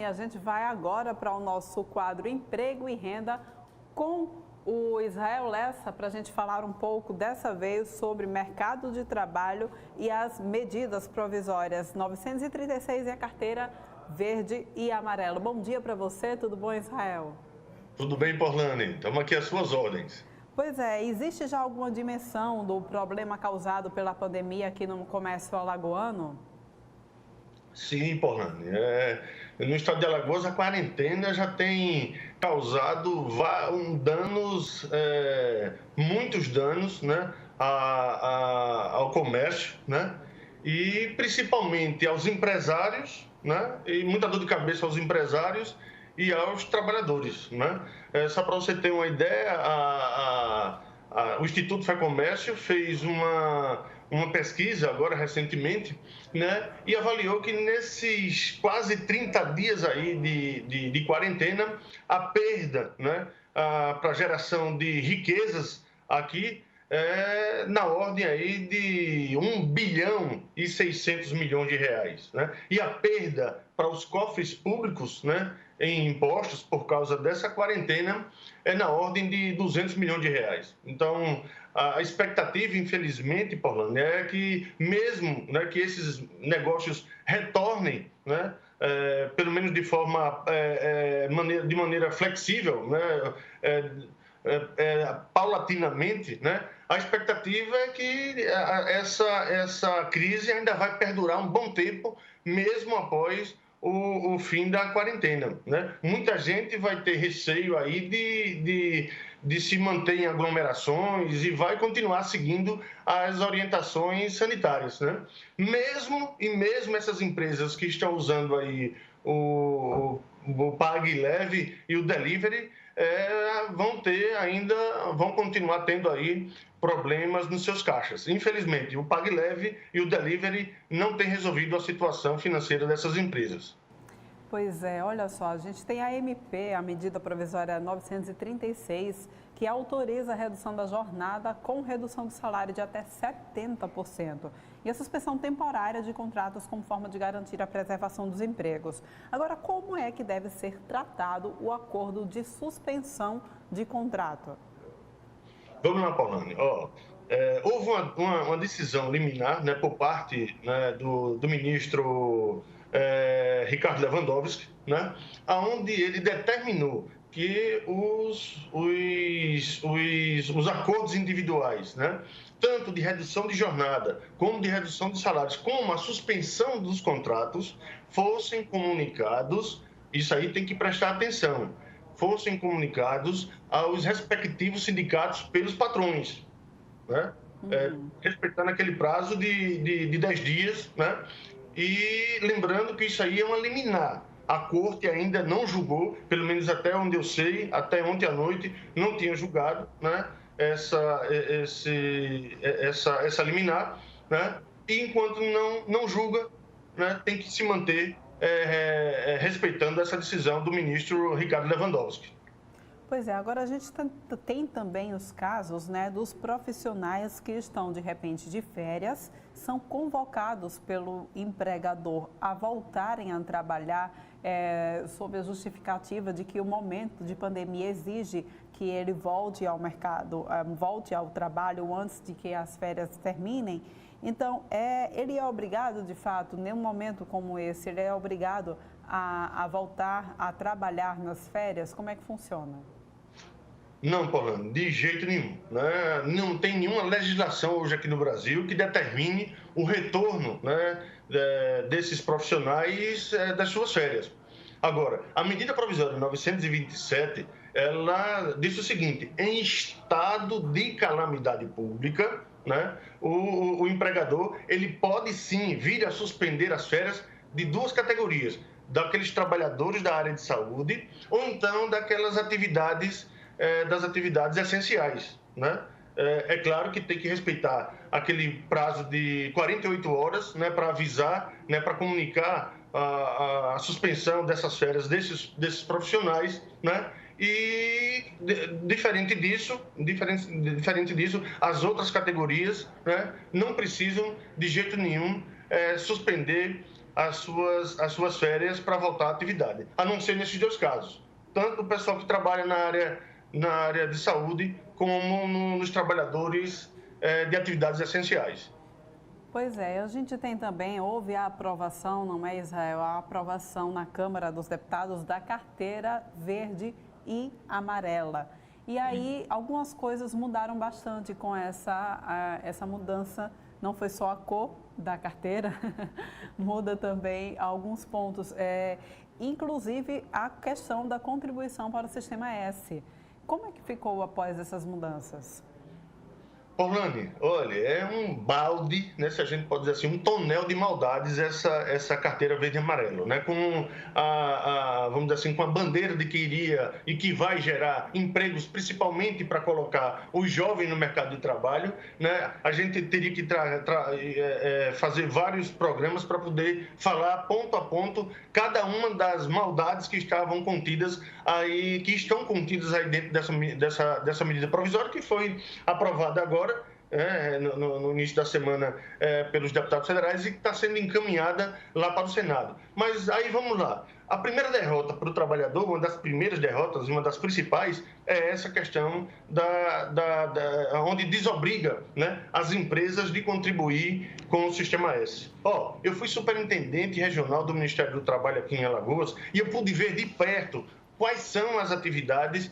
E a gente vai agora para o nosso quadro Emprego e Renda com o Israel Lessa para a gente falar um pouco dessa vez sobre mercado de trabalho e as medidas provisórias 936 e a carteira verde e amarelo. Bom dia para você, tudo bom, Israel? Tudo bem, Porlane? Estamos aqui às suas ordens. Pois é, existe já alguma dimensão do problema causado pela pandemia aqui no comércio alagoano? Sim, Porlane. No estado de Alagoas, a quarentena já tem causado danos, muitos danos, né, ao comércio, né, e principalmente aos empresários, né, e muita dor de cabeça aos empresários e aos trabalhadores, né. Só para você ter uma ideia, o Instituto Fecomércio fez uma pesquisa agora recentemente, né, e avaliou que nesses quase 30 dias aí de quarentena, a perda, né, para geração de riquezas aqui é na ordem aí de 1,6 bilhão de reais, né? E a perda para os cofres públicos, né, em impostos por causa dessa quarentena é na ordem de 200 milhões de reais. Então, a expectativa, infelizmente, Paulano, é que mesmo, né, que esses negócios retornem, né, pelo menos de forma de maneira flexível, né, paulatinamente, né, a expectativa é que essa crise ainda vai perdurar um bom tempo, mesmo após o fim da quarentena, né? Muita gente vai ter receio aí de se manter em aglomerações e vai continuar seguindo as orientações sanitárias, né? Mesmo essas empresas que estão usando aí o Pague Leve e o Delivery vão continuar tendo aí problemas nos seus caixas. Infelizmente, o Pague Leve e o Delivery não têm resolvido a situação financeira dessas empresas. Pois é, olha só, a gente tem a MP, a medida provisória 936, que autoriza a redução da jornada com redução do salário de até 70% e a suspensão temporária de contratos como forma de garantir a preservação dos empregos. Agora, como é que deve ser tratado o acordo de suspensão de contrato? Vamos lá, Paulane. Houve uma decisão liminar, né, por parte, né, do ministro Ricardo Lewandowski, né, onde ele determinou que os acordos individuais, né, tanto de redução de jornada, como de redução de salários, como a suspensão dos contratos, fossem comunicados. Isso aí tem que prestar atenção, fossem comunicados aos respectivos sindicatos pelos patrões, né? Respeitando aquele prazo de 10 dias, né? E lembrando que isso aí é uma liminar. A corte ainda não julgou, pelo menos até onde eu sei, até ontem à noite, não tinha julgado, né, essa liminar, né? E enquanto não julga, né, tem que se manter respeitando essa decisão do ministro Ricardo Lewandowski. Pois é, agora a gente tem também os casos, né, dos profissionais que estão de repente de férias, são convocados pelo empregador a voltarem a trabalhar sob a justificativa de que o momento de pandemia exige que ele volte ao mercado, volte ao trabalho antes de que as férias terminem. Então, ele é obrigado, de fato, em um momento como esse, ele é obrigado a voltar a trabalhar nas férias? Como é que funciona? Não, Paulano, de jeito nenhum, né? Não tem nenhuma legislação hoje aqui no Brasil que determine o retorno, né, desses profissionais das suas férias. Agora, a medida provisória 927, ela diz o seguinte: em estado de calamidade pública, né, o empregador ele pode sim vir a suspender as férias de duas categorias: daqueles trabalhadores da área de saúde ou então das atividades essenciais, né? É claro que tem que respeitar aquele prazo de 48 horas, né, para avisar, né, para comunicar a suspensão dessas férias desses profissionais, né? E diferente disso, as outras categorias, né, não precisam de jeito nenhum suspender as suas férias para voltar à atividade, a não ser nesses dois casos. Tanto o pessoal que trabalha na área de saúde, como nos trabalhadores de atividades essenciais. Pois é, a gente tem também, houve a aprovação, não é, Israel, a aprovação na Câmara dos Deputados da carteira verde e amarela. E aí, algumas coisas mudaram bastante com essa mudança. Não foi só a cor da carteira, muda também alguns pontos, inclusive a questão da contribuição para o Sistema S. Como é que ficou após essas mudanças? Orlane, olha, é um balde, né, se a gente pode dizer assim, um tonel de maldades essa carteira verde e amarelo, né, com vamos dizer assim, com a bandeira de que iria e que vai gerar empregos, principalmente para colocar os jovens no mercado de trabalho, né, a gente teria que fazer vários programas para poder falar ponto a ponto cada uma das maldades que estavam contidas aí, que estão contidas aí dentro dessa medida provisória que foi aprovada agora, no início da semana pelos deputados federais e que está sendo encaminhada lá para o Senado. Mas aí vamos lá. A primeira derrota para o trabalhador, uma das primeiras derrotas, uma das principais, é essa questão onde desobriga, né, as empresas de contribuir com o Sistema S. Eu fui superintendente regional do Ministério do Trabalho aqui em Alagoas e eu pude ver de perto quais eram as atividades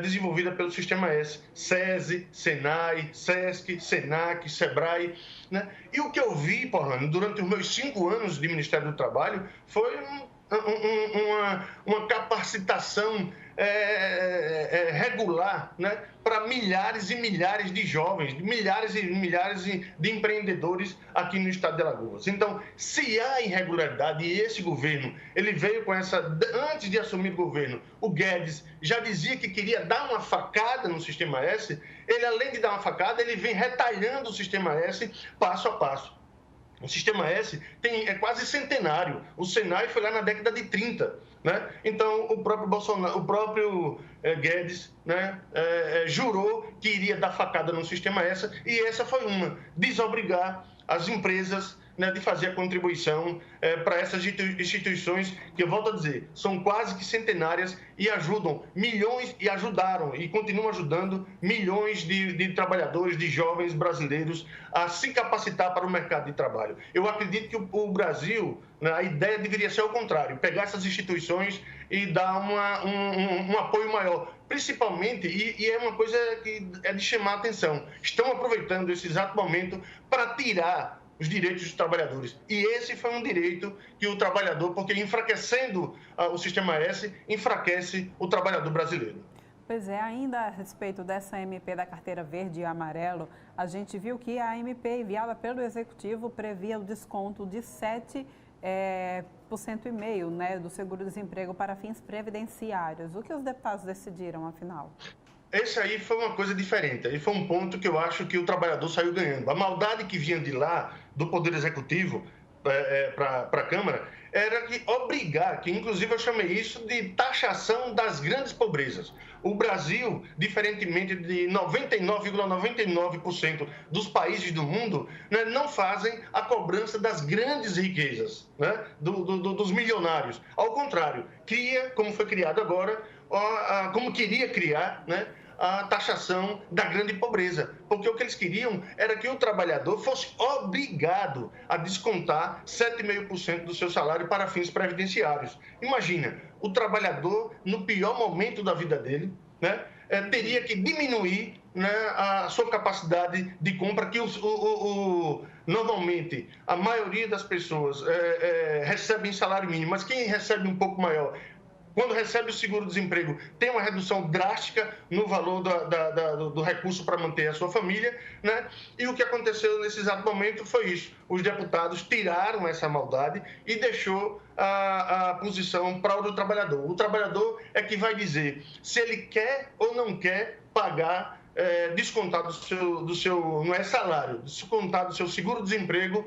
desenvolvidas pelo Sistema S, SESI, SENAI, SESC, SENAC, SEBRAE, né? E o que eu vi, Orlando, durante os meus 5 anos de Ministério do Trabalho foi uma capacitação regular, né, para milhares e milhares de jovens, milhares e milhares de empreendedores aqui no estado de Alagoas. Então, se há irregularidade, e esse governo, ele veio com antes de assumir o governo, o Guedes já dizia que queria dar uma facada no Sistema S, ele, além de dar uma facada, ele vem retalhando o Sistema S passo a passo. O Sistema S é quase centenário. O Senai foi lá na década de 30. Né? Então, o próprio Guedes, né, jurou que iria dar facada no Sistema S, e essa foi uma: desobrigar as empresas, né, de fazer a contribuição para essas instituições que, eu volto a dizer, são quase que centenárias e ajudam milhões, e ajudaram e continuam ajudando milhões de trabalhadores, de jovens brasileiros a se capacitar para o mercado de trabalho. Eu acredito que o Brasil, né, a ideia deveria ser ao contrário: pegar essas instituições e dar um apoio maior. Principalmente, e é uma coisa que é de chamar a atenção, estão aproveitando esse exato momento para tirar os direitos dos trabalhadores. E esse foi um direito que o trabalhador, porque enfraquecendo o Sistema S, enfraquece o trabalhador brasileiro. Pois é, ainda a respeito dessa MP da carteira verde e amarelo, a gente viu que a MP enviada pelo Executivo previa o desconto de 7,5%, né, do seguro-desemprego para fins previdenciários. O que os deputados decidiram, afinal? Esse aí foi uma coisa diferente, aí foi um ponto que eu acho que o trabalhador saiu ganhando. A maldade que vinha de lá, do Poder Executivo, para a Câmara, era que obrigar, que inclusive eu chamei isso de taxação das grandes pobrezas. O Brasil, diferentemente de 99,99% dos países do mundo, né, não fazem a cobrança das grandes riquezas, né, dos milionários. Ao contrário, cria, como foi criado agora, como queria criar, né, a taxação da grande pobreza, porque o que eles queriam era que o trabalhador fosse obrigado a descontar 7,5% do seu salário para fins previdenciários. Imagina, o trabalhador, no pior momento da vida dele, né, teria que diminuir, né, a sua capacidade de compra, que normalmente a maioria das pessoas recebem salário mínimo, mas quem recebe um pouco maior, quando recebe o seguro-desemprego, tem uma redução drástica no valor do recurso para manter a sua família, né? E o que aconteceu nesse exato momento foi isso: os deputados tiraram essa maldade e deixou a posição para o do trabalhador. O trabalhador é que vai dizer se ele quer ou não quer pagar, descontar do seu, não é salário, descontar do seu seguro-desemprego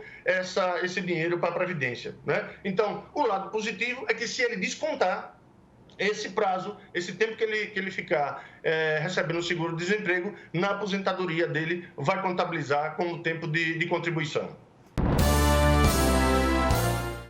esse dinheiro para a Previdência, né? Então, o lado positivo é que, se ele descontar esse prazo, esse tempo que ele ficar recebendo o seguro-desemprego, na aposentadoria dele vai contabilizar como tempo de contribuição.